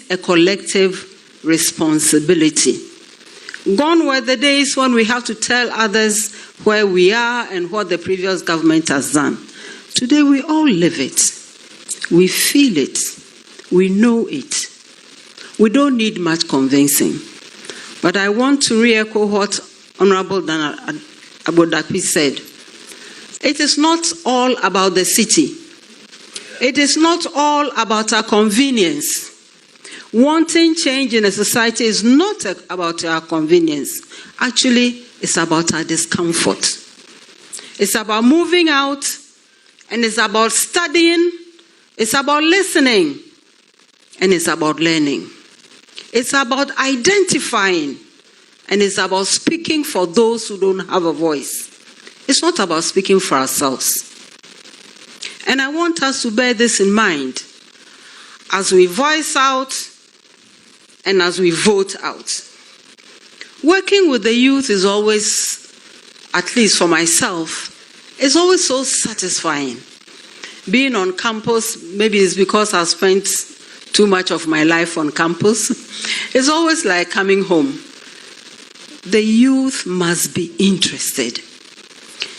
a collective responsibility. Gone were the days when we have to tell others where we are and what the previous government has done. Today we all live it. We feel it. We know it. We don't need much convincing. But I want to re-echo what Honorable Nana Abodapi said. It is not all about the city. It is not all about our convenience. Wanting change in a society is not about our convenience. Actually, it's about our discomfort. It's about moving out, and it's about studying, it's about listening, and it's about learning. It's about identifying, and it's about speaking for those who don't have a voice. It's not about speaking for ourselves. And I want us to bear this in mind as we voice out and as we vote out. Working with the youth is always, at least for myself, is always so satisfying. Being on campus, maybe it's because I've spent too much of my life on campus, it's always like coming home. The youth must be interested.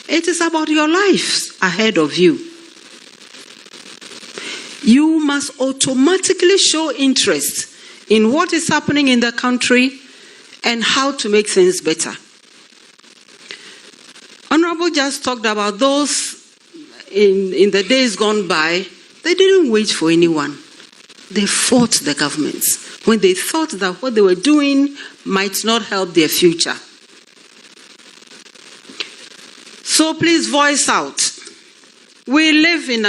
It is about your life ahead of you. You must automatically show interest in what is happening in the country and how to make things better. Honorable just talked about those in the days gone by. They didn't wait for anyone. They fought the governments when they thought that what they were doing might not help their future. So please voice out. We live in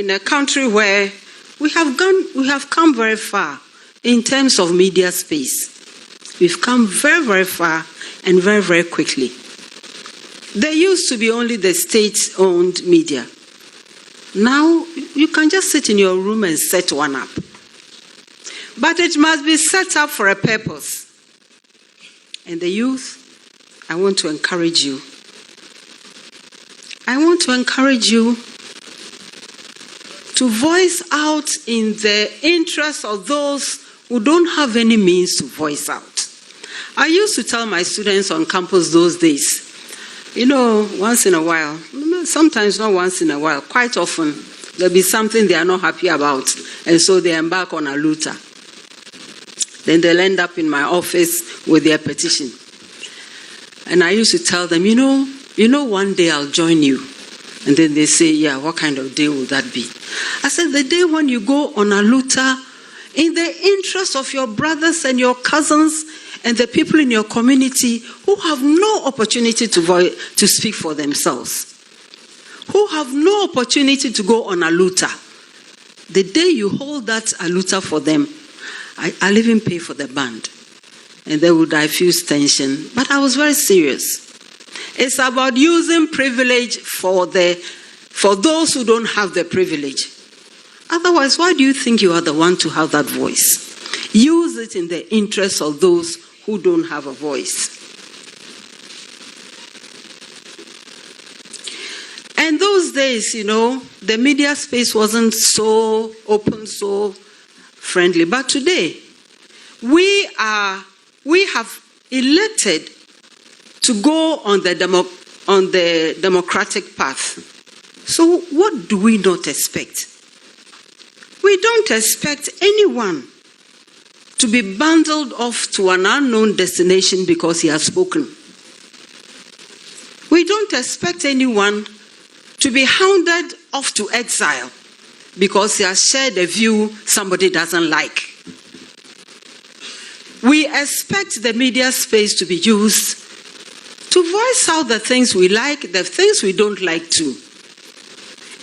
a country where we have come very far in terms of media space. We've come very, very far and very, very quickly. There used to be only the state-owned media. Now, you can just sit in your room and set one up. But it must be set up for a purpose. And the youth, I want to encourage you. I want to encourage you to voice out in the interest of those who don't have any means to voice out. I used to tell my students on campus those days, once in a while, sometimes not once in a while, quite often, there'll be something they are not happy about, and so they embark on a looter. Then they'll end up in my office with their petition. And I used to tell them, one day I'll join you. And then they say, yeah, what kind of day will that be? I said, the day when you go on a looter in the interest of your brothers and your cousins and the people in your community who have no opportunity to speak for themselves, who have no opportunity to go on a looter. The day you hold that a looter for them, I'll even pay for the band. And they would diffuse tension. But I was very serious. It's about using privilege for those who don't have the privilege. Otherwise, why do you think you are the one to have that voice? Use it in the interest of those who don't have a voice. And those days, the media space wasn't so open, so friendly. But today, we have elected to go on the democratic path. So what do we not expect? We don't expect anyone to be bundled off to an unknown destination because he has spoken. We don't expect anyone to be hounded off to exile because he has shared a view somebody doesn't like. We expect the media space to be used to voice out the things we like, the things we don't like too,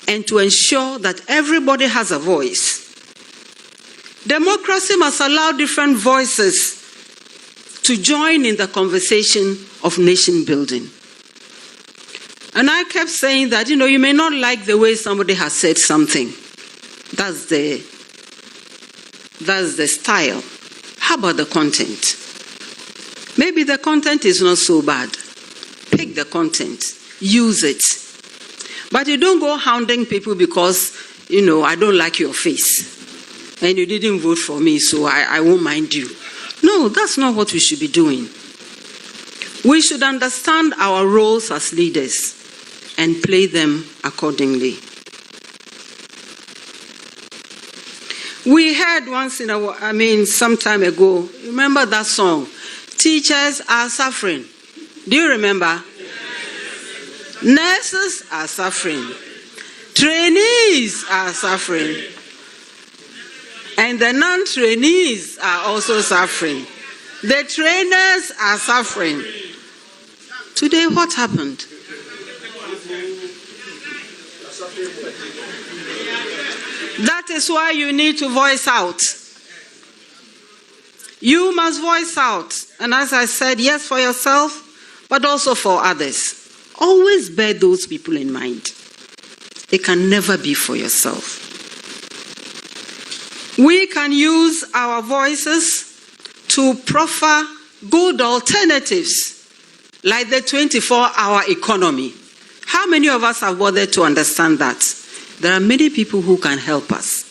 and to ensure that everybody has a voice. Democracy must allow different voices to join in the conversation of nation building. And I kept saying that, you may not like the way somebody has said something. That's the style. How about the content? Maybe the content is not so bad. Pick the content. Use it. But you don't go hounding people because, I don't like your face. and you didn't vote for me, so I won't mind you. No, that's not what we should be doing. We should understand our roles as leaders and play them accordingly. We heard once some time ago, remember that song, Teachers Are Suffering. Do you remember? Yes. Nurses are suffering. Trainees are suffering. And the non-trainees are also suffering. The trainers are suffering. Today, what happened? That is why you need to voice out. You must voice out. And as I said, yes, for yourself, but also for others. Always bear those people in mind. It can never be for yourself. We can use our voices to proffer good alternatives, like the 24-hour economy. How many of us have bothered to understand that? There are many people who can help us.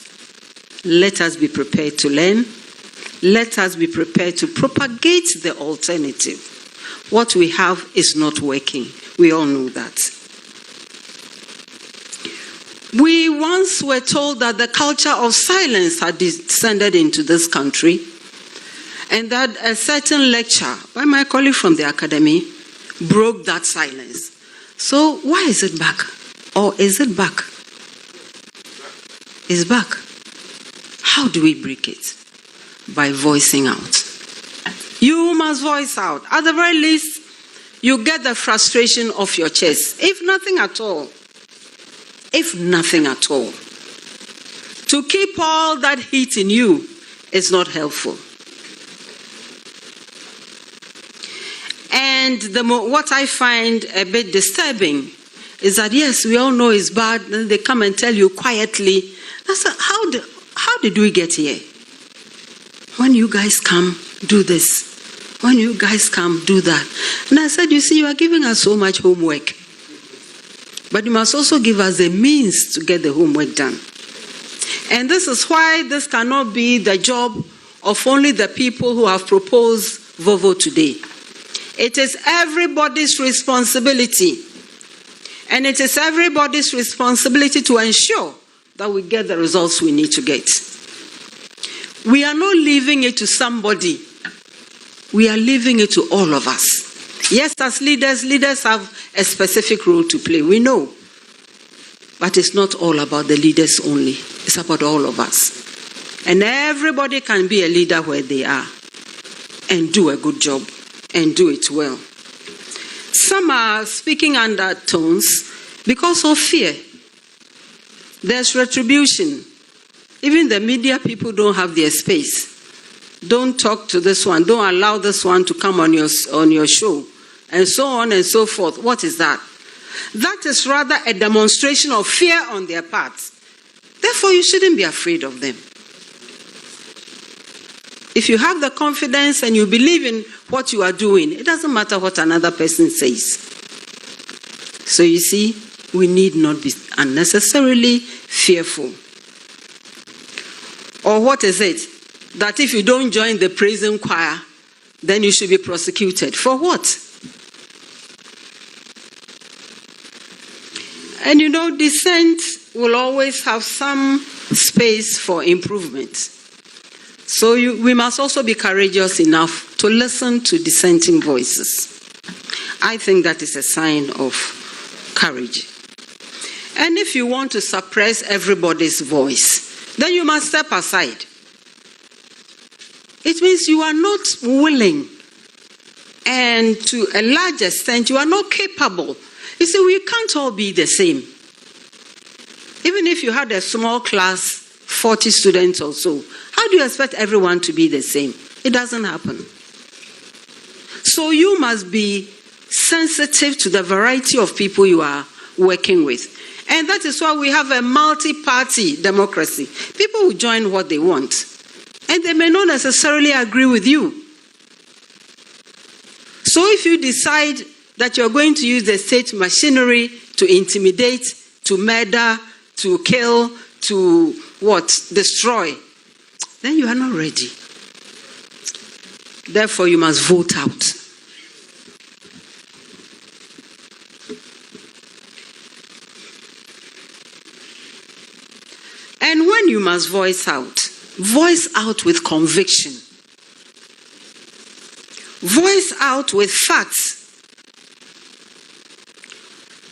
Let us be prepared to learn. Let us be prepared to propagate the alternative. What we have is not working. We all know that. We once were told that the culture of silence had descended into this country, and that a certain lecture by my colleague from the academy broke that silence. So why is it back? Or is it back? It's back. How do we break it? By voicing out. You must voice out. At the very least, you get the frustration off your chest. If nothing at all. If nothing at all. To keep all that heat in you is not helpful. And what I find a bit disturbing is that, yes, we all know it's bad, then they come and tell you quietly. I said, how did we get here? When you guys come, do this. When you guys come, do that. And I said, you see, you are giving us so much homework. But you must also give us the means to get the homework done. And this is why this cannot be the job of only the people who have proposed VOVO today. It is everybody's responsibility. And it is everybody's responsibility to ensure that we get the results we need to get. We are not leaving it to somebody. We are leaving it to all of us. Yes, as leaders have a specific role to play. We know. But it's not all about the leaders only. It's about all of us. And everybody can be a leader where they are and do a good job and do it well. Some are speaking undertones because of fear. There's retribution. Even the media people don't have their space. Don't talk to this one. Don't allow this one to come on your show. And so on and so forth. What is that? That is rather a demonstration of fear on their part. Therefore, you shouldn't be afraid of them. If you have the confidence and you believe in what you are doing, it doesn't matter what another person says. So you see, we need not be unnecessarily fearful. Or what is it? That if you don't join the praising choir, then you should be prosecuted. For what? And you know, dissent will always have some space for improvement. So we must also be courageous enough to listen to dissenting voices. I think that is a sign of courage. And if you want to suppress everybody's voice, then you must step aside. It means you are not willing, and to a large extent, you are not capable. You see, we can't all be the same. Even if you had a small class, 40 students or so, how do you expect everyone to be the same? It doesn't happen. So you must be sensitive to the variety of people you are working with. And that is why we have a multi-party democracy. People will join what they want. And they may not necessarily agree with you. So if you decide that you're going to use the state machinery to intimidate, to murder, to kill, to destroy, then you are not ready. Therefore, you must vote out. And when you must voice out with conviction. Voice out with facts.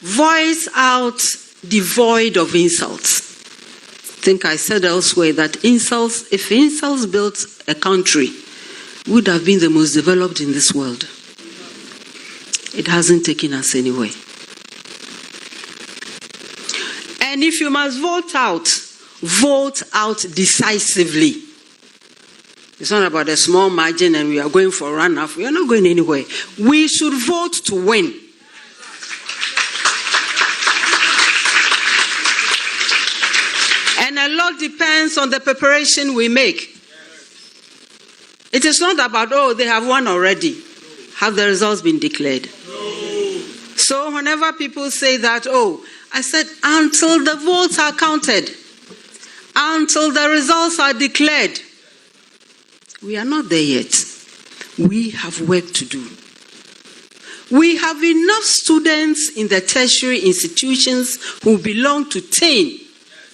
Voice out devoid of insults. I think I said elsewhere that if insults built a country, would have been the most developed in this world. It hasn't taken us anywhere. And if you must vote out decisively. It's not about a small margin and we are going for a runoff. We are not going anywhere. We should vote to win. And a lot depends on the preparation we make. It is not about, they have won already. Have the results been declared? No. So whenever people say that, I said, until the votes are counted, until the results are declared, we are not there yet. We have work to do. We have enough students in the tertiary institutions who belong to 10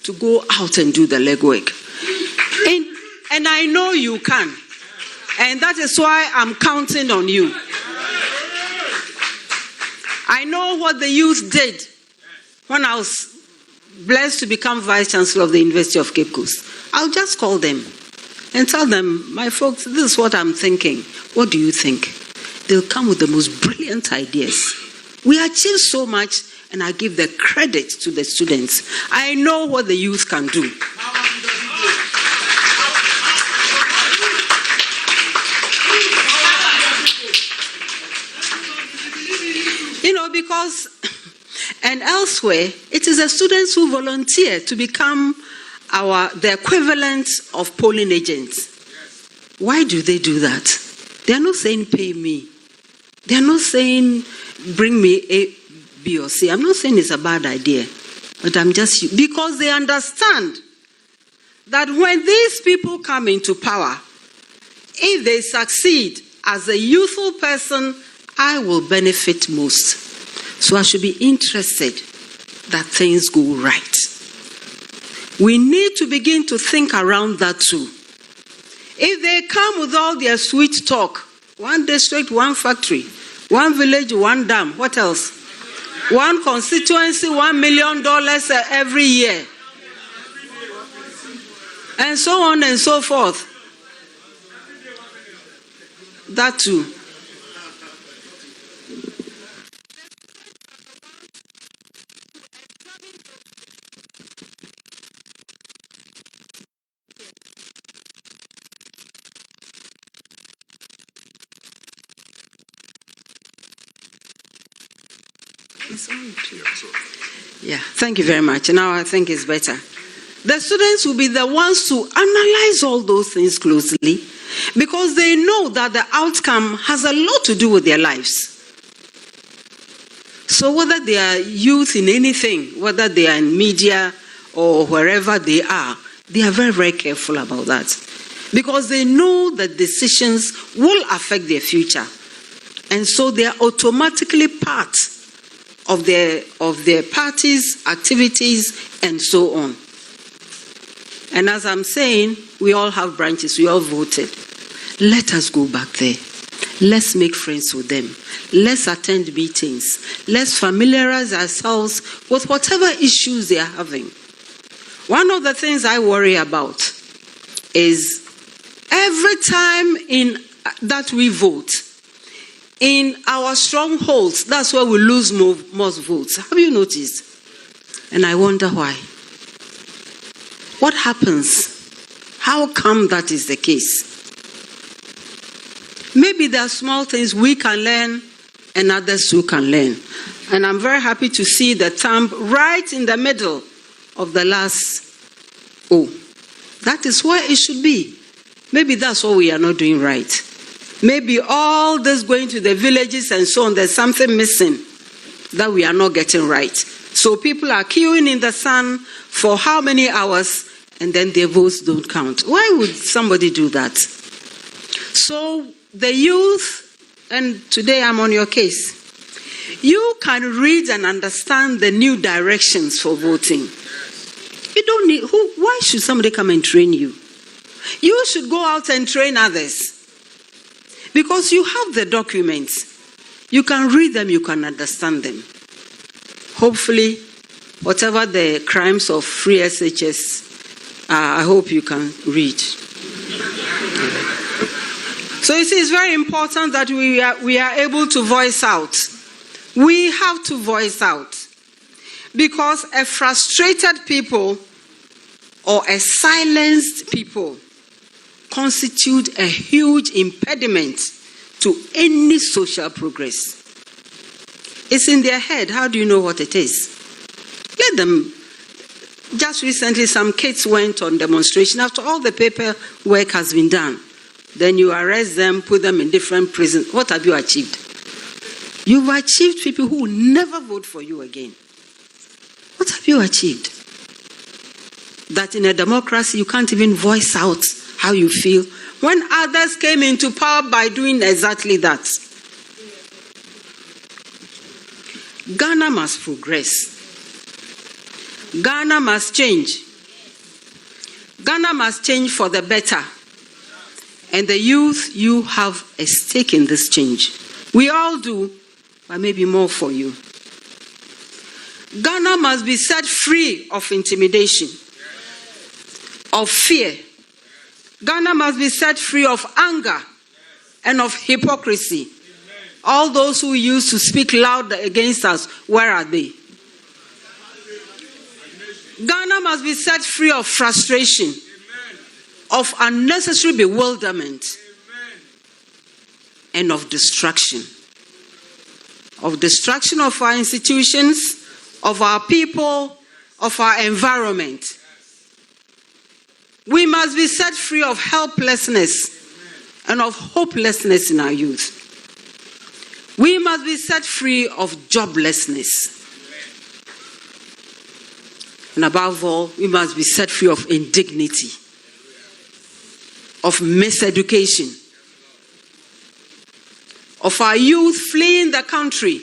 to go out and do the legwork. And I know you can. And that is why I'm counting on you. I know what the youth did when I was blessed to become Vice Chancellor of the University of Cape Coast. I'll just call them and tell them, my folks, this is what I'm thinking. What do you think? They'll come with the most brilliant ideas. We achieve so much, and I give the credit to the students. I know what the youth can do. Because, and elsewhere, it is the students who volunteer to become the equivalent of polling agents. Why do they do that? They are not saying pay me. They are not saying bring me A, B, or C. I'm not saying it's a bad idea, but because they understand that when these people come into power, if they succeed as a youthful person, I will benefit most. So I should be interested that things go right. We need to begin to think around that too. If they come with all their sweet talk, one district, one factory, one village, one dam, what else? One constituency, $1 million every year. And so on and so forth. That too. Yeah, thank you very much. Now I think it's better. The students will be the ones to analyze all those things closely because they know that the outcome has a lot to do with their lives. So whether they are youth in anything, whether they are in media or wherever they are very, very careful about that. Because they know that decisions will affect their future. And so they are automatically part of their parties, activities, and so on. And as I'm saying, we all have branches, we all voted. Let us go back there. Let's make friends with them. Let's attend meetings. Let's familiarize ourselves with whatever issues they are having. One of the things I worry about is every time that we vote, in our strongholds, that's where we lose most votes. Have you noticed? And I wonder why. What happens? How come that is the case? Maybe there are small things we can learn and others too can learn. And I'm very happy to see the thumb right in the middle of the last O. That is where it should be. Maybe that's what we are not doing right. Maybe all this going to the villages and so on, there's something missing that we are not getting right. So people are queuing in the sun for how many hours and then their votes don't count. Why would somebody do that? So the youth, and today I'm on your case, you can read and understand the new directions for voting. You don't need, why should somebody come and train you? You should go out and train others. Because you have the documents. You can read them, you can understand them. Hopefully, whatever the crimes of free h0cks are, I hope you can read. So you see, it's very important that we are able to voice out. We have to voice out. Because a frustrated people or a silenced people constitute a huge impediment to any social progress. It's in their head. How do you know what it is? Let them. Just recently, some kids went on demonstration. After all the paperwork has been done, then you arrest them, put them in different prisons. What have you achieved? You've achieved people who will never vote for you again. What have you achieved? That in a democracy, you can't even voice out how you feel, when others came into power by doing exactly that. Ghana must progress. Ghana must change. Ghana must change for the better. And the youth, you have a stake in this change. We all do, but maybe more for you. Ghana must be set free of intimidation, of fear. Ghana must be set free of anger and of hypocrisy. All those who used to speak loud against us, where are they? Ghana must be set free of frustration, of unnecessary bewilderment, and of destruction. Of destruction of our institutions, of our people, of our environment. We must be set free of helplessness and of hopelessness in our youth. We must be set free of joblessness. And above all, we must be set free of indignity, of miseducation, of our youth fleeing the country.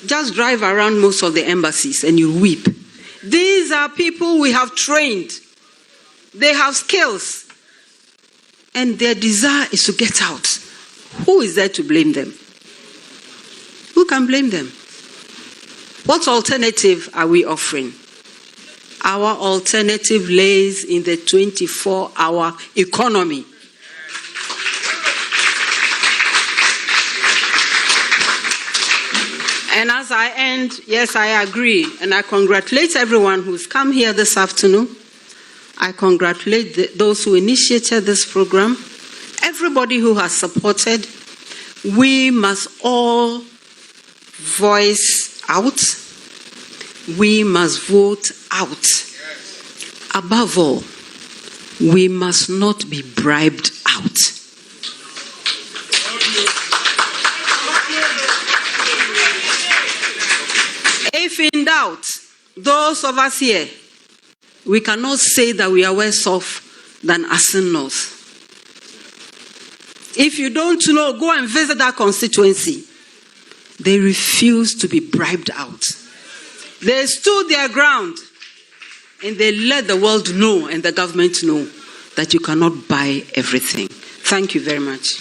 Just drive around most of the embassies and you weep. These are people we have trained. They have skills. And their desire is to get out. Who is there to blame them? Who can blame them? What alternative are we offering? Our alternative lays in the 24-hour economy. And as I end, yes, I agree. And I congratulate everyone who's come here this afternoon. I congratulate those who initiated this program. Everybody who has supported. We must all voice out. We must vote out. Above all, we must not be bribed out. If in doubt, those of us here, we cannot say that we are worse off than Asin North. If you don't know, go and visit that constituency. They refuse to be bribed out. They stood their ground and they let the world know and the government know that you cannot buy everything. Thank you very much.